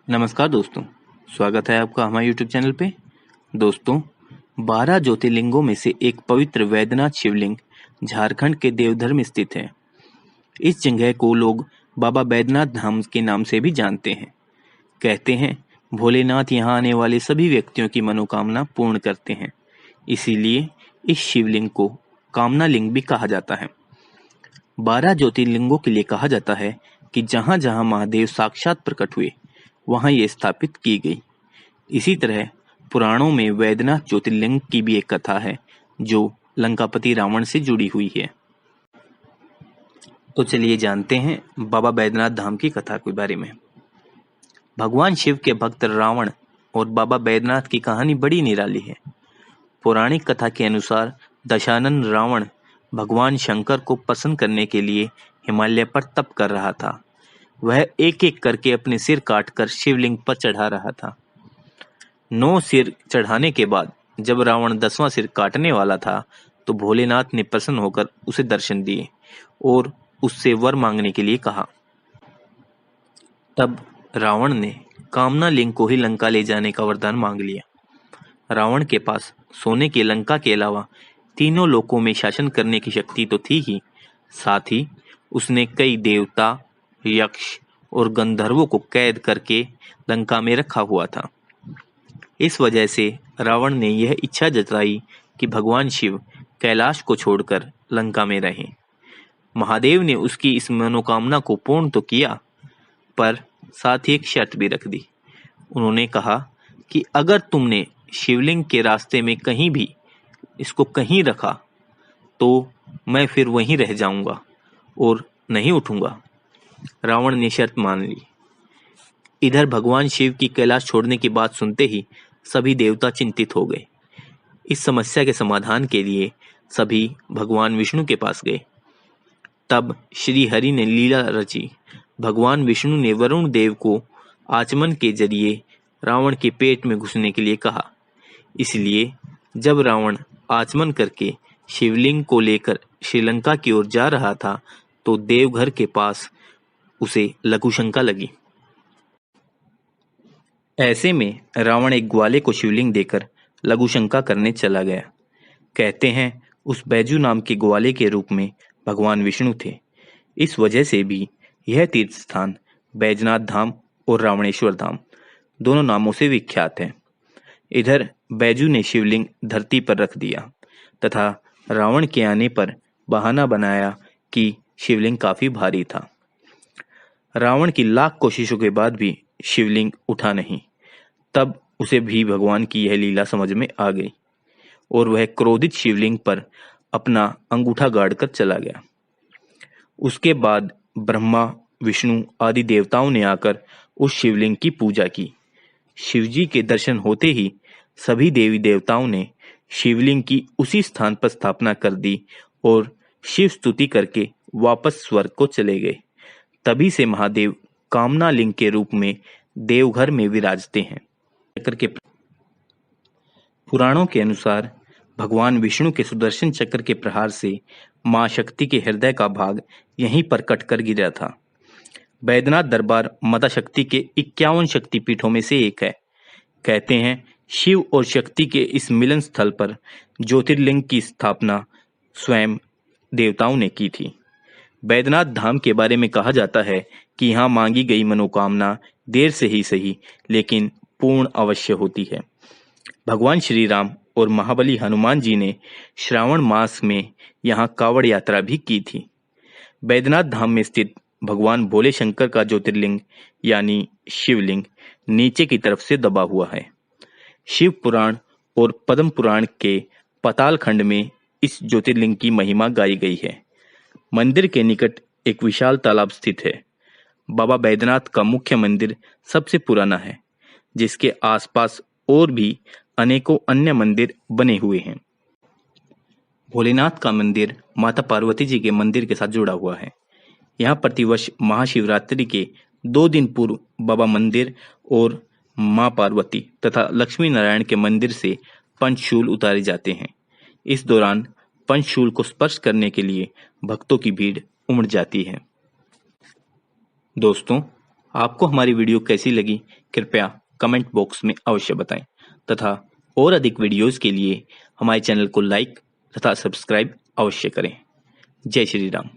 नमस्कार दोस्तों, स्वागत है आपका हमारे YouTube चैनल पे। दोस्तों, 12 ज्योतिर्लिंगों में से एक पवित्र वैद्यनाथ शिवलिंग झारखंड के देवधर में स्थित है। इस जगह को लोग बाबा बैद्यनाथ धाम के नाम से भी जानते हैं। कहते हैं भोलेनाथ यहाँ आने वाले सभी व्यक्तियों की मनोकामना पूर्ण करते हैं। इसीलिए इस शिवलिंग को कामना लिंग भी कहा जाता है। 12 ज्योतिर्लिंगों के लिए कहा जाता है कि जहाँ जहाँ महादेव साक्षात प्रकट हुए वहाँ ये स्थापित की गई। इसी तरह पुराणों में वैद्यनाथ ज्योतिर्लिंग की भी एक कथा है जो लंकापति रावण से जुड़ी हुई है। तो चलिए जानते हैं बाबा बैद्यनाथ धाम की कथा के बारे में। भगवान शिव के भक्त रावण और बाबा बैद्यनाथ की कहानी बड़ी निराली है। पौराणिक कथा के अनुसार दशानन रावण भगवान शंकर को प्रसन्न करने के लिए हिमालय पर तप कर रहा था। वह एक एक करके अपने सिर काटकर शिवलिंग पर चढ़ा रहा था। 9 सिर चढ़ाने के बाद जब रावण 10वां सिर काटने वाला था तो भोलेनाथ ने प्रसन्न होकर उसे दर्शन दिए और उससे वर मांगने के लिए कहा। तब रावण ने कामना लिंग को ही लंका ले जाने का वरदान मांग लिया। रावण के पास सोने की लंका के अलावा तीनों लोकों में शासन करने की शक्ति तो थी ही, साथ ही उसने कई देवता, यक्ष और गंधर्वों को कैद करके लंका में रखा हुआ था। इस वजह से रावण ने यह इच्छा जताई कि भगवान शिव कैलाश को छोड़कर लंका में रहें। महादेव ने उसकी इस मनोकामना को पूर्ण तो किया, पर साथ ही एक शर्त भी रख दी। उन्होंने कहा कि अगर तुमने शिवलिंग के रास्ते में कहीं भी इसको कहीं रखा तो मैं फिर वहीं रह जाऊंगा और नहीं उठूंगा। रावण ने शर्त मान ली। इधर भगवान शिव की कैलाश छोड़ने की बात सुनते ही सभी देवता चिंतित हो गए। इस समस्या के समाधान के लिए सभी भगवान विष्णु के पास गए। तब श्री हरि ने लीला रची। भगवान विष्णु ने वरुण देव को आचमन के जरिए रावण के पेट में घुसने के लिए कहा। इसलिए जब रावण आचमन करके शिवलिंग को लेकर श्रीलंका की ओर जा रहा था तो देवघर के पास उसे लघुशंका लगी। ऐसे में रावण एक ग्वाले को शिवलिंग देकर लघुशंका करने चला गया। कहते हैं उस बैजू नाम के ग्वाले के रूप में भगवान विष्णु थे। इस वजह से भी यह तीर्थ स्थान बैजनाथ धाम और रावणेश्वर धाम दोनों नामों से विख्यात है। इधर बैजू ने शिवलिंग धरती पर रख दिया तथा रावण के आने पर बहाना बनाया कि शिवलिंग काफी भारी था। रावण की लाख कोशिशों के बाद भी शिवलिंग उठा नहीं। तब उसे भी भगवान की यह लीला समझ में आ गई और वह क्रोधित शिवलिंग पर अपना अंगूठा गाड़ कर चला गया। उसके बाद ब्रह्मा, विष्णु आदि देवताओं ने आकर उस शिवलिंग की पूजा की। शिवजी के दर्शन होते ही सभी देवी देवताओं ने शिवलिंग की उसी स्थान पर स्थापना कर दी और शिव स्तुति करके वापस स्वर्ग को चले गए। तभी से महादेव कामना लिंग के रूप में देवघर में विराजते हैं। चक्र के पुराणों के अनुसार भगवान विष्णु के सुदर्शन चक्र के प्रहार से मां शक्ति के हृदय का भाग यहीं पर कटकर गिरा था। बैद्यनाथ दरबार माता शक्ति के 51 शक्तिपीठों में से एक है। कहते हैं शिव और शक्ति के इस मिलन स्थल पर ज्योतिर्लिंग की स्थापना स्वयं देवताओं ने की थी। बैद्यनाथ धाम के बारे में कहा जाता है कि यहाँ मांगी गई मनोकामना देर से ही सही लेकिन पूर्ण अवश्य होती है। भगवान श्री राम और महाबली हनुमान जी ने श्रावण मास में यहाँ कावड़ यात्रा भी की थी। बैद्यनाथ धाम में स्थित भगवान भोले शंकर का ज्योतिर्लिंग यानी शिवलिंग नीचे की तरफ से दबा हुआ है। शिव पुराण और पद्म पुराण के पाताल खंड में इस ज्योतिर्लिंग की महिमा गाई गई है। मंदिर के निकट एक विशाल तालाब स्थित है। बाबा बैद्यनाथ का मुख्य मंदिर सबसे पुराना है, जिसके आसपास और भी अनेकों अन्य मंदिर बने हुए हैं। भोलेनाथ का मंदिर माता पार्वती जी के मंदिर के साथ जुड़ा हुआ है। यहाँ प्रतिवर्ष महाशिवरात्रि के 2 दिन पूर्व बाबा मंदिर और मां पार्वती तथा लक्ष्मी नारायण के मंदिर से पंचशूल उतारे जाते हैं। इस दौरान पंचशूल को स्पर्श करने के लिए भक्तों की भीड़ उमड़ जाती है। दोस्तों, आपको हमारी वीडियो कैसी लगी कृपया कमेंट बॉक्स में अवश्य बताएं तथा और अधिक वीडियोस के लिए हमारे चैनल को लाइक तथा सब्सक्राइब अवश्य करें। जय श्री राम।